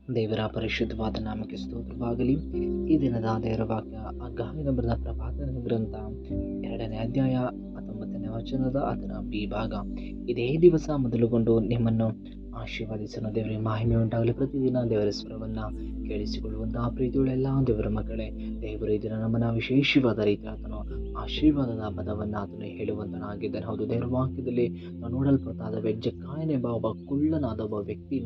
ದೇವರ ಪರಿಶುದ್ಧವಾದ ನಾಮಕ್ಕೆ ಸ್ತೋತ್ರವಾಗಲಿ. ಈ ದಿನದ ದೇವರ ವಾಕ್ಯ ಗಾಯನ ಬರೆದ ಪ್ರಭಾತನ ಗ್ರಂಥ 2ನೇ ಅಧ್ಯಾಯ 19ನೇ ವಚನದ ಅದರ ಬಿ ಭಾಗ. ಇದೇ ದಿವಸ ಮೊದಲುಗೊಂಡು ನಿಮ್ಮನ್ನು ಆಶೀರ್ವಾದಿಸಲು ದೇವರಿಗೆ ಮಹಿಮೆ ಉಂಟಾಗಲಿ. ಪ್ರತಿದಿನ ದೇವರ ಸ್ವರವನ್ನು ಕೇಳಿಸಿಕೊಳ್ಳುವಂತಹ ಪ್ರೀತಿಯುಳ್ಳ ಎಲ್ಲ ದೇವರ ಮಕ್ಕಳೇ, ದೇವರು ಈ ದಿನ ನಮ್ಮನ್ನು ವಿಶೇಷವಾದ ರೀತಿ ಆತನು ಆಶೀರ್ವಾದದ ಪದವನ್ನು ಆತನು ಹೇಳುವಂತನಾಗಿದ್ದಾನೆ. ಹೌದು, ದೇವರ ವಾಕ್ಯದಲ್ಲಿ ನಾವು ನೋಡಲ್ಪಡ್ತಾದ ಜಕ್ಕಾಯನೆಂಬ ಒಬ್ಬ ಕುಳ್ಳನಾದ ಒಬ್ಬ ವ್ಯಕ್ತಿ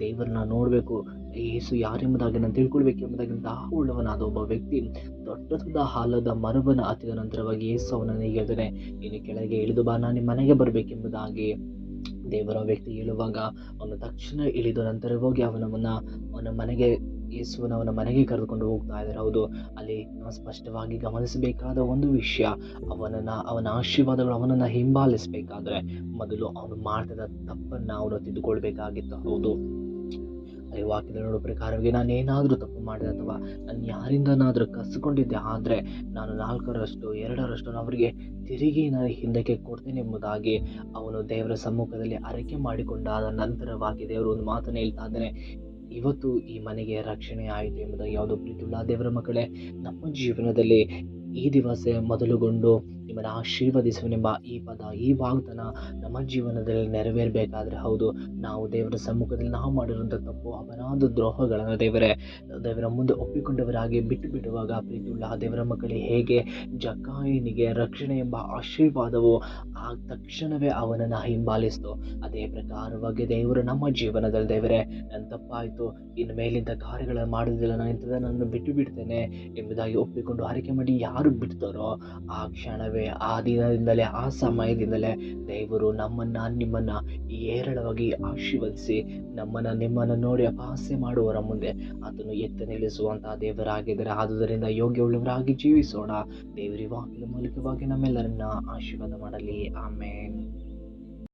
ದೇವರನ್ನ ನೋಡಬೇಕು, ಯೇಸು ಯಾರೆಂಬುದಾಗಿ ನಾನು ತಿಳ್ಕೊಳ್ಬೇಕೆಂಬುದಾಗಿ ದಾಹವುಳ್ಳವನಾದ ಒಬ್ಬ ವ್ಯಕ್ತಿ ದೊಡ್ಡದಾದ ಹಾಲದ ಮರವನ್ನು ಹತ್ತಿದ ನಂತರವಾಗಿ ಯೇಸು ಅವನನ್ನು ಹೇಳಿದರೆ, ನೀನು ಕೆಳಗೆ ಇಳಿದು ಬಾ, ನಾನು ನಿಮ್ಮ ಮನೆಗೆ ಬರಬೇಕೆಂಬುದಾಗಿ ದೇವರ ವ್ಯಕ್ತಿ ಹೇಳುವಾಗ ಅವನು ತಕ್ಷಣ ಇಳಿದ ನಂತರ ಹೋಗಿ ಅವನ ಮನೆಗೆ ಯೇಸುವನ ಮನೆಗೆ ಕರೆದುಕೊಂಡು ಹೋಗ್ತಾ ಇದ್ದಾರೆ. ಹೌದು, ಅಲ್ಲಿ ನಾವು ಸ್ಪಷ್ಟವಾಗಿ ಗಮನಿಸಬೇಕಾದ ಒಂದು ವಿಷಯ, ಅವನ ಆಶೀರ್ವಾದಗಳು ಅವನನ್ನು ಹಿಂಬಾಲಿಸಬೇಕಾದ್ರೆ ಮೊದಲು ಅವನು ಮಾಡಿದ ತಪ್ಪನ್ನು ಅವನು ತಿದ್ದುಕೊಳ್ಬೇಕಾಗಿತ್ತು. ಹೌದು, ಅದೇ ವಾಕ್ಯದಲ್ಲಿ ನೋಡೋ ಪ್ರಕಾರವಾಗಿ ನಾನು ಏನಾದರೂ ತಪ್ಪು ಮಾಡಿದೆ ಅಥವಾ ನಾನು ಯಾರಿಂದನಾದರೂ ಕಸ್ಕೊಂಡಿದ್ದೆ ಆದರೆ ನಾನು 2/4 ಅವರಿಗೆ ತಿರುಗಿ ನಾನು ಹಿಂದಕ್ಕೆ ಕೊಡ್ತೇನೆ ಎಂಬುದಾಗಿ ಅವನು ದೇವರ ಸಮ್ಮುಖದಲ್ಲಿ ಅರಿಕೆ ಮಾಡಿಕೊಂಡಾದ ನಂತರವಾಗಿ ದೇವರು ಒಂದು ಮಾತನ್ನು ಹೇಳ್ತಾ ಇದ್ದಾನೆ, ಇವತ್ತು ಈ ಮನೆಗೆ ರಕ್ಷಣೆ ಆಯಿತು ಎಂಬುದಾಗಿ. ಯಾವುದೋ ಪ್ರೀತಿಯುಳ್ಳ ದೇವರ ಮಕ್ಕಳೇ, ನಮ್ಮ ಜೀವನದಲ್ಲಿ ಈ ದಿವಸ ಮೊದಲುಗೊಂಡು ನಿಮ್ಮನ್ನು ಆಶೀರ್ವದಿಸುವನೆಂಬ ಈ ಪದ, ಈ ವಾಗ್ದಾನ ನಮ್ಮ ಜೀವನದಲ್ಲಿ ನೆರವೇರಬೇಕಾದ್ರೆ, ಹೌದು, ನಾವು ದೇವರ ಸಮ್ಮುಖದಲ್ಲಿ ನಾವು ಮಾಡಿರುವಂಥ ತಪ್ಪು ಅಪರಾಧ ದ್ರೋಹಗಳನ್ನು ದೇವರ ಮುಂದೆ ಒಪ್ಪಿಕೊಂಡವರಾಗಿ ಬಿಡುವಾಗ ಪ್ರೀತಿಯುಳ್ಳ ದೇವರ ಮಕ್ಕಳೇ, ಹೇಗೆ ಜಕ್ಕಾಯನಿಗೆ ರಕ್ಷಣೆ ಎಂಬ ಆಶೀರ್ವಾದವು ಆ ತಕ್ಷಣವೇ ಅವನನ್ನು ಹಿಂಬಾಲಿಸ್ತು, ಅದೇ ಪ್ರಕಾರವಾಗಿ ದೇವರು ನಮ್ಮ ಜೀವನದಲ್ಲಿ, ದೇವರೇ ನನ್ನ ತಪ್ಪಾಯಿತು, ಇನ್ನು ಮೇಲಿಂದ ಕಾರ್ಯಗಳನ್ನು ಮಾಡೋದಿಲ್ಲ, ನಾನು ಇಂಥದನ್ನು ಬಿಡ್ತೇನೆ ಎಂಬುದಾಗಿ ಒಪ್ಪಿಕೊಂಡು ಹರಕೆ ಮಾಡಿ ಯಾರು ಬಿಡ್ತಾರೋ ಆ ಕ್ಷಣವೇ, ಆ ದಿನದಿಂದಲೇ, ಆ ಸಮಯದಿಂದಲೇ ದೇವರು ನಿಮ್ಮನ್ನು ಏರಳವಾಗಿ ಆಶೀರ್ವದಿಸಿ ನಿಮ್ಮನ್ನು ನೋಡಿ ಅಪಹಾಸ್ಯ ಮಾಡುವವರ ಮುಂದೆ ಆತನು ಎತ್ತಿ ನಿಲ್ಲಿಸುವಂತಹ ದೇವರಾಗಿದ್ದಾರೆ. ಆದುದರಿಂದ ಯೋಗ್ಯವುಳ್ಳವರಾಗಿ ಜೀವಿಸೋಣ. ದೇವರ ವಾಕ್ಯದ ಮೂಲಕವಾಗಿ ನಮ್ಮೆಲ್ಲರನ್ನ ಆಶೀರ್ವಾದ ಮಾಡಲಿ. ಆಮೇನ್.